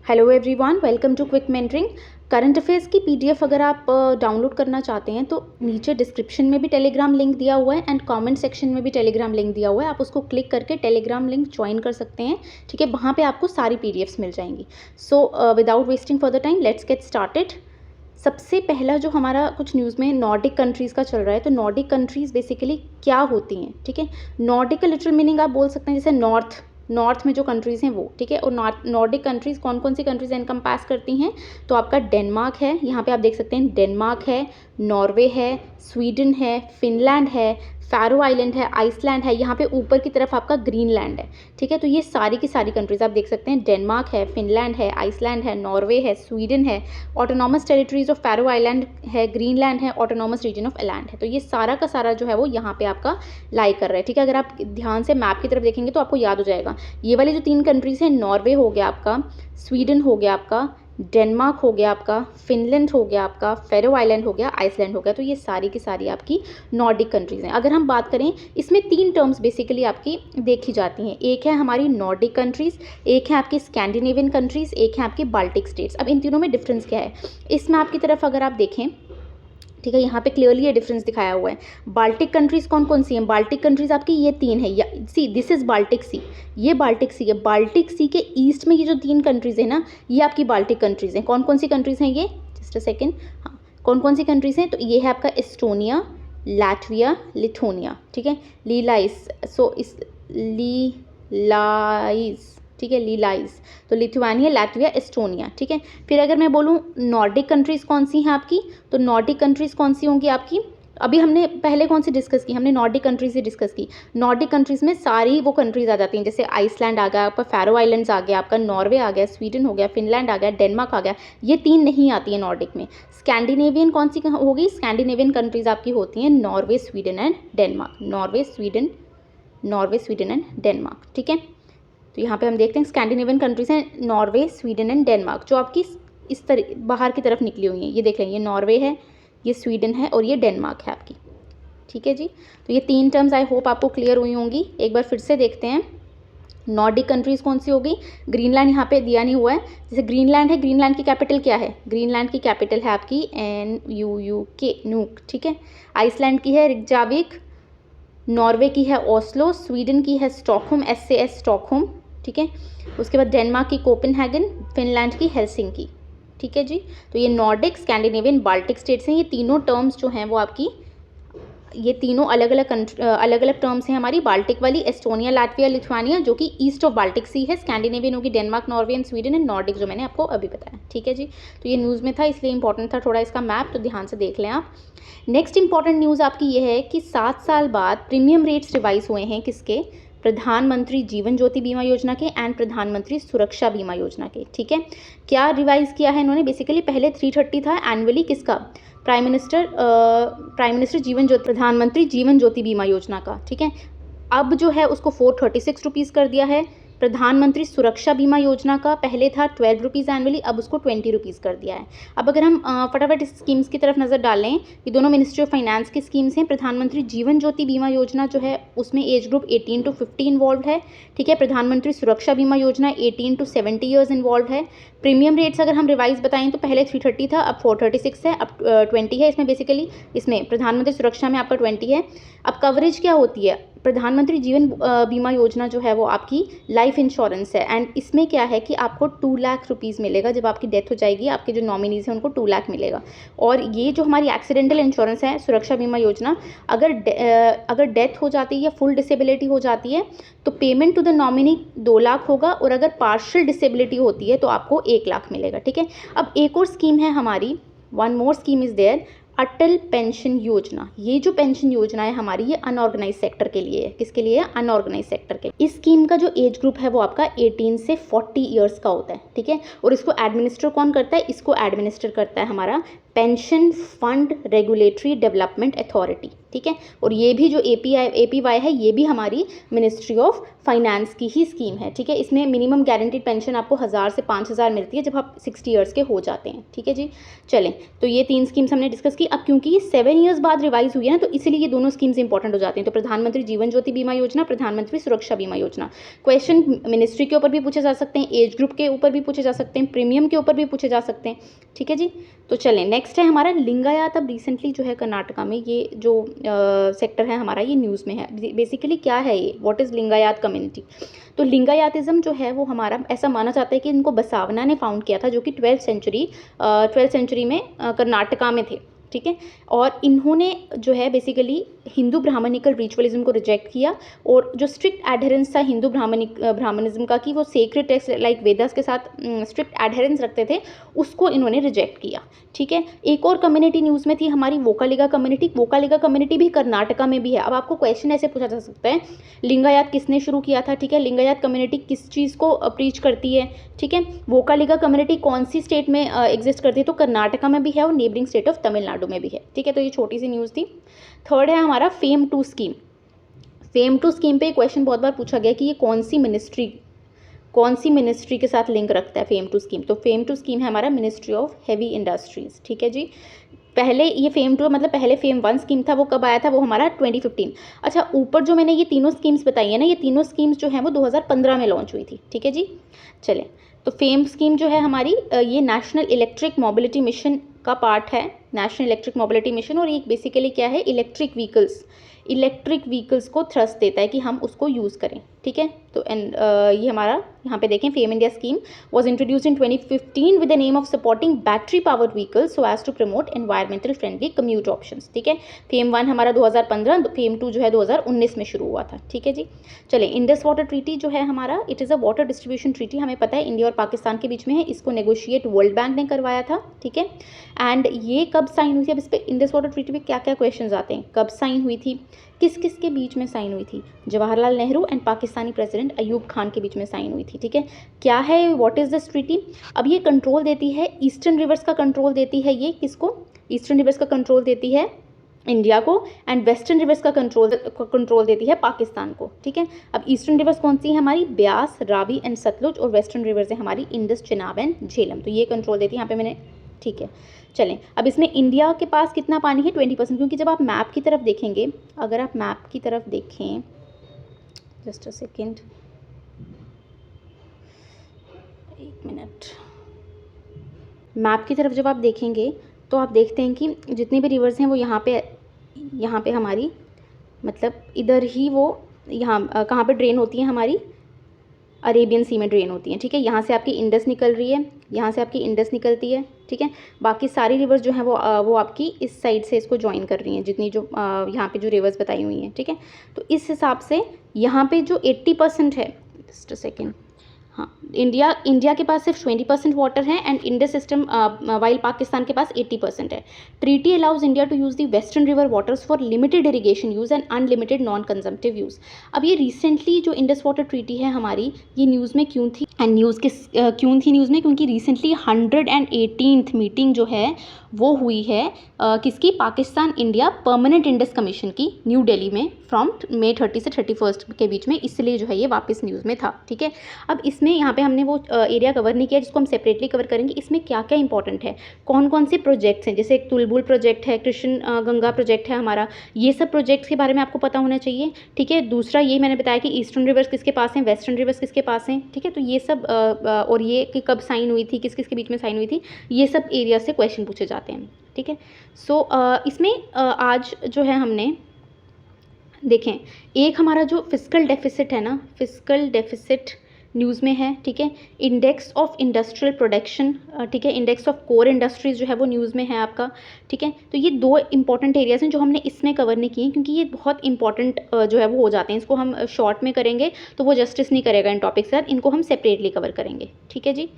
Hello everyone, welcome to quick mentoring. Current affairs की PDF अगर आप डाउनलोड करना चाहते हैं तो नीचे डिस्क्रिप्शन में भी टेलीग्राम लिंक दिया हुआ है एंड कमेंट सेक्शन में भी टेलीग्राम लिंक दिया हुआ है। आप उसको क्लिक करके टेलीग्राम लिंक ज्वाइन कर सकते हैं, ठीक है। वहाँ पे आपको सारी पीडीएफ्स मिल जाएंगी। So without wasting further time let's get started. सबसे पहला जो हमारा कुछ न्यूज़ में नॉर्डिक कंट्रीज़ का चल रहा है, तो नॉर्डिक कंट्रीज़ बेसिकली क्या होती हैं, ठीक है। नॉर्डिक का लिटरल मीनिंग आप बोल सकते हैं जैसे नॉर्थ में जो कंट्रीज़ हैं वो, ठीक है। और नॉर्डिक कंट्रीज़ कौन कौन सी कंट्रीज़ एनकम्पास करती हैं, तो आपका डेनमार्क है, यहाँ पे आप देख सकते हैं डेनमार्क है, नॉर्वे है, स्वीडन है, फिनलैंड है, फैरो आइलैंड है, आइसलैंड है, यहाँ पे ऊपर की तरफ आपका ग्रीनलैंड है, ठीक है। तो ये सारी की सारी कंट्रीज़ आप देख सकते हैं, डेनमार्क है, फिनलैंड है, आइसलैंड है, नॉर्वे है, स्वीडन है, autonomous territories of pharaoh island है, ग्रीनलैंड है, ऑटोनॉमस रीजन ऑफ एलैंड है। तो ये सारा का सारा जो है वो यहाँ पे आपका लाई कर रहा है, ठीक है। अगर आप ध्यान से मैप की तरफ देखेंगे तो आपको याद हो जाएगा। ये वाली जो 3 कंट्रीज़ हैं, नॉर्वे हो गया आपका, स्वीडन हो गया आपका, डेनमार्क हो गया आपका, फिनलैंड हो गया आपका, फेरो आइलैंड हो गया, आइसलैंड हो गया। तो ये सारी की सारी आपकी नॉर्डिक कंट्रीज़ हैं। अगर हम बात करें, इसमें 3 टर्म्स बेसिकली आपकी देखी जाती हैं। एक है हमारी नॉर्डिक कंट्रीज़, एक है आपकी स्कैंडिनेवियन कंट्रीज़, एक है आपकी बाल्टिक स्टेट्स। अब इन तीनों में डिफरेंस क्या है, इस मैप की तरफ अगर आप देखें, ठीक है, यहाँ पे क्लियरली ये डिफरेंस दिखाया हुआ है। बाल्टिक कंट्रीज कौन कौन सी हैं, बाल्टिक कंट्रीज आपकी ये 3 है। सी दिस इज बाल्टिक सी, ये बाल्टिक सी है। बाल्टिक सी के ईस्ट में ये जो 3 कंट्रीज है ना, ये आपकी बाल्टिक कंट्रीज हैं। कौन कौन सी कंट्रीज हैं ये, जस्ट अ सेकेंड, हाँ, कौन कौन सी कंट्रीज हैं, तो ये है आपका एस्टोनिया, लैटविया, लिथुनिया, ठीक है। लीलाइस, सो इस लीलाइस, ठीक है, लीलाइस, तो लिथुआनिया, लैटविया, एस्टोनिया, ठीक है। फिर अगर मैं बोलूँ नॉर्डिक कंट्रीज़ कौन सी हैं आपकी, तो नॉर्डिक कंट्रीज़ कौन सी होंगी आपकी, अभी हमने पहले कौन सी डिस्कस की, हमने नॉर्डिक कंट्रीज़ ही डिस्कस की। नॉर्डिक कंट्रीज़ में सारी वो कंट्रीज़ आ जाती हैं, जैसे आइसलैंड आ गया आपका, फैरो आइलैंड्स आ गया आपका, नॉर्वे आ गया, स्वीडन हो गया, फिनलैंड आ गया, डेनमार्क आ गया। ये 3 नहीं आती है नॉर्डिक में। स्कैंडिनेवियन कौन सी होगी, स्कैंडिनेवियन कंट्रीज़ आपकी होती हैं Norway, Sweden and Denmark, Norway, Sweden and Denmark, ठीक है। तो यहाँ पे हम देखते हैं स्कैंडिनेवियन कंट्रीज़ हैं नॉर्वे, स्वीडन एंड डेनमार्क, जो आपकी इस तरह बाहर की तरफ निकली हुई हैं। ये देख लें, ये नॉर्वे है, ये स्वीडन है और ये डेनमार्क है आपकी, ठीक है जी। तो ये 3 टर्म्स आई होप आपको क्लियर हुई होंगी। एक बार फिर से देखते हैं, नॉर्डिक कंट्रीज़ कौन सी होगी, ग्रीनलैंड यहाँ पे दिया नहीं हुआ है। जैसे ग्रीनलैंड है, ग्रीनलैंड की कैपिटल क्या है, ग्रीनलैंड की कैपिटल है आपकी NUUK, नूक, ठीक है। आइसलैंड की है रिकजाविक, नॉर्वे की है ओस्लो, स्वीडन की है स्टॉकहोम, SAS स्टॉकहोम, ठीक है। उसके बाद डेनमार्क की कोपेनहेगन, फिनलैंड की हेलसिंकी, ठीक है जी। तो ये नॉर्डिक, स्कैंडिनेवियन, बाल्टिक स्टेट्स हैं। ये तीनों टर्म्स जो हैं वो आपकी, ये तीनों अलग अलग टर्म्स हैं हमारी। बाल्टिक वाली एस्टोनिया, लातविया, लिथुआनिया, जो कि ईस्ट ऑफ बाल्टिक सी है। स्कैंडिनेवियन होगी Denmark, Norway and Sweden and Nordic जो मैंने आपको अभी बताया, ठीक है जी। तो ये न्यूज़ में था इसलिए इंपॉर्टेंट था थोड़ा इसका मैप, तो ध्यान से देख लें आप। नेक्स्ट इंपॉर्टेंट न्यूज़ आपकी ये है कि 7 साल बाद प्रीमियम रेट्स रिवाइज हुए हैं, किसके, प्रधानमंत्री जीवन ज्योति बीमा योजना के एंड प्रधानमंत्री सुरक्षा बीमा योजना के, ठीक है। क्या रिवाइज किया है इन्होंने, बेसिकली पहले 330 था एनुअली, किसका, प्राइम मिनिस्टर जीवन ज्योति, प्रधानमंत्री जीवन ज्योति बीमा योजना का, ठीक है। अब जो है उसको 436 रुपीज़ कर दिया है। प्रधानमंत्री सुरक्षा बीमा योजना का पहले था 12 रुपीज़ एनुअली, अब उसको 20 रुपीज़ कर दिया है। अब अगर हम फटाफट इस स्कीम्स की तरफ नज़र डालें, ये दोनों मिनिस्ट्री ऑफ फाइनेंस की स्कीम्स हैं। प्रधानमंत्री जीवन ज्योति बीमा योजना जो है उसमें एज ग्रुप 18 to 50 इन्वॉल्व है, ठीक है। प्रधानमंत्री सुरक्षा बीमा योजना 18 to 70 ईयर्स इन्वॉल्व है। प्रीमियम रेट्स अगर हम रिवाइज बताएं तो पहले 330 था, अब 436 है, अब 20 है। इसमें बेसिकली इसमें प्रधानमंत्री सुरक्षा में आपका 20 है। अब कवरेज क्या होती है, प्रधानमंत्री जीवन बीमा योजना जो है वो आपकी लाइफ इंश्योरेंस है एंड इसमें क्या है कि आपको 2 लाख रुपीज़ मिलेगा जब आपकी डेथ हो जाएगी, आपके जो नॉमिनीज़ हैं उनको 2 लाख मिलेगा। और ये जो हमारी एक्सीडेंटल इंश्योरेंस है सुरक्षा बीमा योजना, अगर डेथ हो जाती है या फुल डिसेबिलिटी हो जाती है तो payment to the nominee 2 lakh होगा, और अगर पार्शियल डिसेबिलिटी होती है तो आपको 1 लाख मिलेगा, ठीक है। अब एक और स्कीम है हमारी, one more scheme is there, Atal pension Yojana. ये जो पेंशन योजना है हमारी, ये अनऑर्गेनाइज सेक्टर के लिए है। किसके लिए है, अनऑर्गेनाइज सेक्टर के। इस स्कीम का जो एज ग्रुप है वो आपका 18 से 40 ईयर्स का होता है, ठीक है। और इसको एडमिनिस्टर कौन करता है, इसको एडमिनिस्टर करता है हमारा pension fund regulatory development authority, ठीक है। और ये भी जो APY है ये भी हमारी मिनिस्ट्री ऑफ फाइनेंस की ही स्कीम है, ठीक है। इसमें मिनिमम गारंटीड पेंशन आपको 1000 से 5000 मिलती है जब आप 60 ईयर्स के हो जाते हैं, ठीक है जी। चलें, तो ये 3 स्कीम्स हमने डिस्कस की। अब क्योंकि ये 7 ईयर्स बाद रिवाइज हुई है ना, तो इसीलिए ये दोनों स्कीम्स इंपॉर्टेंट हो जाती हैं। तो प्रधानमंत्री जीवन ज्योति बीमा योजना, प्रधानमंत्री सुरक्षा बीमा योजना। क्वेश्चन मिनिस्ट्री के ऊपर भी पूछे जा सकते हैं, एज ग्रुप के ऊपर भी पूछे जा सकते हैं, प्रीमियम के ऊपर भी पूछे जा सकते हैं, ठीक है जी। तो चलें, नेक्स्ट है हमारा लिंगायत। अब रिसेंटली जो है कर्नाटका में ये जो सेक्टर है हमारा, ये न्यूज़ में है। बेसिकली क्या है ये, व्हाट इज़ लिंगायत कम्युनिटी। तो लिंगायतिज्म जो है वो हमारा, ऐसा माना जाता है कि इनको बसावना ने फाउंड किया था, जो कि 12th सेंचुरी में कर्नाटका में थे, ठीक है। और इन्होंने जो है बेसिकली हिंदू ब्राह्मणिकल रिचुअलिज्म को रिजेक्ट किया, और जो स्ट्रिक्ट एडहेरेंस था हिंदू ब्राह्मणिज्म का, कि वो सेक्रेड टेक्स्ट लाइक वेदास के साथ स्ट्रिक्ट एडहेरेंस रखते थे, उसको इन्होंने रिजेक्ट किया, ठीक है। एक और कम्युनिटी न्यूज़ में थी हमारी वोकालिगा कम्युनिटी। वोकालिगा कम्युनिटी भी कर्नाटका में भी है। अब आपको क्वेश्चन ऐसे पूछा जा सकता है, लिंगायत किसने शुरू किया था, ठीक है। लिंगायत कम्युनिटी किस चीज़ को प्रीच करती है, ठीक है। वोकालिगा कम्युनिटी कौन सी स्टेट में एग्जिस्ट करती है, तो कर्नाटका में भी है और नेबरिंग स्टेट ऑफ तमिलनाडु में भी है, ठीक है। तो ये छोटी सी न्यूज़ थी। थर्ड है हमारा फेम 2 स्कीम। फेम 2 स्कीम पे क्वेश्चन बहुत बार पूछा गया कि ये कौन सी मिनिस्ट्री के साथ लिंक रखता है फेम 2 स्कीम। तो फेम 2 स्कीम है हमारा मिनिस्ट्री ऑफ हैवी इंडस्ट्रीज़, ठीक है जी। पहले ये फेम 2 मतलब पहले फेम 1 स्कीम था, वो कब आया था, वो हमारा 2015। अच्छा, ऊपर जो मैंने ये तीनों स्कीम्स बताई है ना, ये तीनों स्कीम्स जो हैं वो 2015 में लॉन्च हुई थी, ठीक है जी। चलें, तो फेम स्कीम जो है हमारी, ये नेशनल इलेक्ट्रिक मोबिलिटी मिशन का पार्ट है, नेशनल इलेक्ट्रिक मोबिलिटी मिशन। और ये बेसिकली क्या है, इलेक्ट्रिक व्हीकल्स को थ्रस्ट देता है कि हम उसको यूज़ करें, ठीक है। तो ये हमारा यहाँ पे देखें, FAME India scheme was introduced in 2015 with the name of supporting battery powered vehicles so as to promote environmental friendly commute options, ठीक है। फेम 1 हमारा 2015, फेम 2 जो है 2019 में शुरू हुआ था, ठीक है जी। चलें, इंडस वाटर ट्रीटी जो है हमारा, it is a water distribution treaty. हमें पता है इंडिया और पाकिस्तान के बीच में है। इसको नेगोशिएट वर्ल्ड बैंक ने करवाया था, ठीक है। एंड ये कब साइन हुई थी, अब इस पर इंडस वाटर ट्रीटी में क्या क्या क्वेश्चन आते हैं, कब साइन हुई थी, किस किस के बीच में साइन हुई थी, जवाहरलाल नेहरू एंड पाकिस्तानी प्रेसिडेंट अयूब खान के बीच में साइन हुई थी, ठीक है। क्या है, व्हाट इज़ दिस ट्रीटी। अब ये कंट्रोल देती है ईस्टर्न रिवर्स का कंट्रोल देती है, ये किसको, ईस्टर्न रिवर्स का कंट्रोल देती है इंडिया को, एंड वेस्टर्न रिवर्स का कंट्रोल देती है पाकिस्तान को, ठीक है। अब ईस्टर्न रिवर्स कौन सी है हमारी, ब्यास, रावी एंड सतलुज, और वेस्टर्न रिवर्स है हमारी इंडस, चिनाब एंड झेलम। तो ये कंट्रोल देती है, यहाँ पे मैंने, ठीक है। चलें, अब इसमें इंडिया के पास कितना पानी है, 20%। क्योंकि जब आप मैप की तरफ देखेंगे, अगर आप मैप की तरफ देखें, just a second, 1 minute, map की तरफ जब आप देखेंगे तो आप देखते हैं कि जितनी भी रिवर्स हैं वो यहाँ पे हमारी, मतलब इधर ही वो, यहाँ कहाँ पे ड्रेन होती हैं हमारी, अरेबियन सी में ड्रेन होती हैं, ठीक है। यहाँ से आपकी इंडस निकल रही है, यहाँ से आपकी इंडस निकलती है, ठीक है। बाकी सारी रिवर्स जो हैं वो आपकी इस साइड से इसको ज्वाइन कर रही हैं, जितनी जो यहाँ पे जो रिवर्स बताई हुई हैं, ठीक है। तो इस हिसाब से यहाँ पे जो 80% है, जस्ट अ सेकेंड, हाँ, इंडिया के पास सिर्फ 20% वाटर है, and Indus system while Pakistan के पास 80% है। Treaty allows India to use the western river waters for limited irrigation use and unlimited non consumptive use. अब ये रिसेंटली जो इंडस वाटर ट्रीटी है हमारी, ये न्यूज़ में क्यों थी, एंड न्यूज़ क्यों थी न्यूज़ में, क्योंकि रिसेंटली 118th मीटिंग जो है वो हुई है किसकी, Pakistan India permanent Indus commission की, न्यू दिल्ली में, फ्रॉम May 30 से 31 के बीच में, इसलिए जो है ये वापस न्यूज़ में था, ठीक है। अब इसमें यहाँ पे हमने वो एरिया कवर नहीं किया, जिसको हम सेपरेटली कवर करेंगे। इसमें क्या क्या इंपॉर्टेंट है, कौन कौन से प्रोजेक्ट्स हैं, जैसे एक तुलबुल प्रोजेक्ट है, कृष्ण गंगा प्रोजेक्ट है हमारा, ये सब प्रोजेक्ट्स के बारे में आपको पता होना चाहिए, ठीक है। दूसरा ये मैंने बताया कि ईस्टर्न रिवर्स किसके पास हैं, वेस्टर्न रिवर्स किसके पास हैं, ठीक है। तो ये सब और ये कि कब साइन हुई थी, किस किस के बीच में साइन हुई थी, ये सब एरिया से क्वेश्चन पूछे जाते हैं, ठीक है। सो इसमें आज जो है हमने देखें, एक हमारा जो फिस्कल डेफिसिट है ना, फिस्कल डेफिसिट न्यूज़ में है, ठीक है। इंडेक्स ऑफ इंडस्ट्रियल प्रोडक्शन, ठीक है, इंडेक्स ऑफ कोर इंडस्ट्रीज़ जो है वो न्यूज़ में है आपका, ठीक है। तो ये 2 इंपॉर्टेंट एरियाज़ हैं जो हमने इसमें कवर नहीं किए, क्योंकि ये बहुत इंपॉर्टेंट जो है वो हो जाते हैं। इसको हम शॉर्ट में करेंगे तो वो जस्टिस नहीं करेगा इन टॉपिक के साथ, इनको हम सेपरेटली कवर करेंगे, ठीक है जी।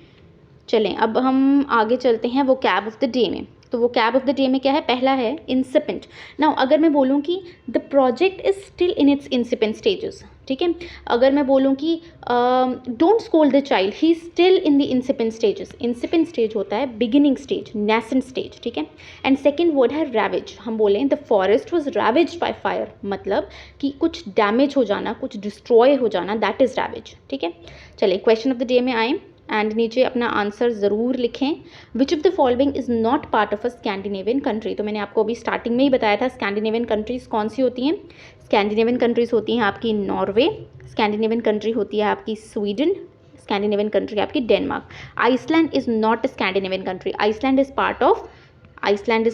चलें, अब हम आगे चलते हैं वो कैब ऑफ द डे में। तो वो कैब ऑफ द डे में क्या है, पहला है इंसिपेंट। नाउ अगर मैं बोलूँ कि the project is still in its incipient stages, ठीक है। अगर मैं बोलूँ कि don't scold the child, he still in the incipient stages. Incipient stage होता है बिगिनिंग स्टेज, नेसेंट स्टेज, ठीक है। एंड सेकेंड वर्ड है रैवेज। हम बोलें the forest was ravaged by fire, मतलब कि कुछ डैमेज हो जाना, कुछ डिस्ट्रॉय हो जाना, दैट इज़ रैवेज, ठीक है। चलिए क्वेश्चन ऑफ द डे में आए एंड नीचे अपना आंसर ज़रूर लिखें। Which of the following is not part of a Scandinavian country. तो मैंने आपको अभी स्टार्टिंग में ही बताया था स्कैंडिनेवियन कंट्रीज़ कौन सी होती हैं। स्कैंडिनेवियन कंट्रीज़ होती हैं आपकी नॉर्वे, स्कैंडिनेवियन कंट्री होती है आपकी स्वीडन, स्कैंडिनेवियन कंट्री आपकी Denmark. Iceland is not a Scandinavian country, Iceland is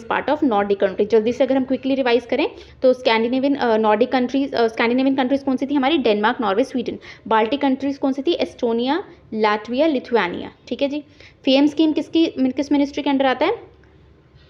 part of Nordic country. जल्दी से अगर हम क्विकली रिवाइज करें तो Scandinavian Nordic countries, Scandinavian countries कौन सी थी हमारी, Denmark, Norway, Sweden. Baltic countries कौन सी थी, एस्टोनिया, लाटविया, लिथुआनिया, ठीक है जी। फेम स्कीम किस मिनिस्ट्री के अंडर आता है,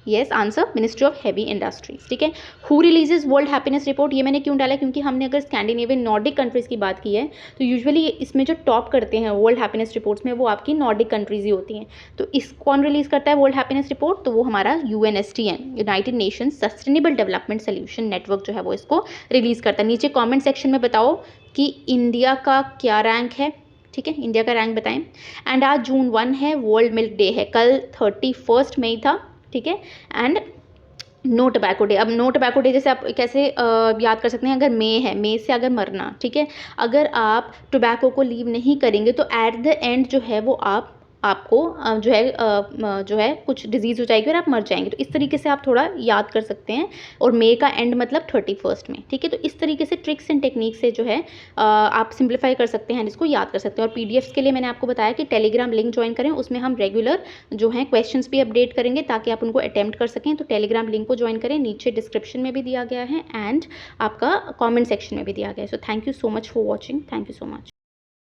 yes answer ministry of heavy industries, ठीक है। Who releases world happiness report, ये मैंने क्यों डाला, क्योंकि हमने अगर स्कैंडिनेवियन नॉर्डिक कंट्रीज़ की बात की है तो यूजुअली इसमें जो टॉप करते हैं वर्ल्ड हैप्पीनेस रिपोर्ट्स में वो आपकी नॉर्डिक कंट्रीज़ ही होती हैं। तो इस कौन रिलीज़ करता है वर्ल्ड हैप्पीनेस रिपोर्ट, तो वो हमारा UNSTN, United nation sustainable development solution network जो है वो इसको रिलीज़ करता है। नीचे कॉमेंट सेक्शन में बताओ कि इंडिया का क्या रैंक है, ठीक है, इंडिया का रैंक बताएं। एंड आज जून 1 है, वर्ल्ड मिल्क डे है, कल 31 मई था, ठीक है। एंड नो टबैको डे, अब नो टबैको डे जैसे आप कैसे याद कर सकते हैं, अगर मे से अगर मरना, ठीक है, अगर आप टोबैको को लीव नहीं करेंगे तो एट द एंड जो है वो आपको जो है कुछ डिजीज़ हो जाएगी और आप मर जाएंगे। तो इस तरीके से आप थोड़ा याद कर सकते हैं। और मे का एंड मतलब 31 में, ठीक है। तो इस तरीके से ट्रिक्स एंड टेक्निक से जो है आप सिंप्लीफाई कर सकते हैं, इसको याद कर सकते हैं। और PDFs के लिए मैंने आपको बताया कि टेलीग्राम लिंक ज्वाइन करें, उसमें हम रेगुलर जो है क्वेश्चंस भी अपडेट करेंगे ताकि आप उनको अटैम्प्ट कर सकें। तो टेलीग्राम लिंक को ज्वाइन करें, नीचे डिस्क्रिप्शन में भी दिया गया है एंड आपका कॉमेंट सेक्शन में भी दिया गया है। So thank you so much for watching, thank you so much.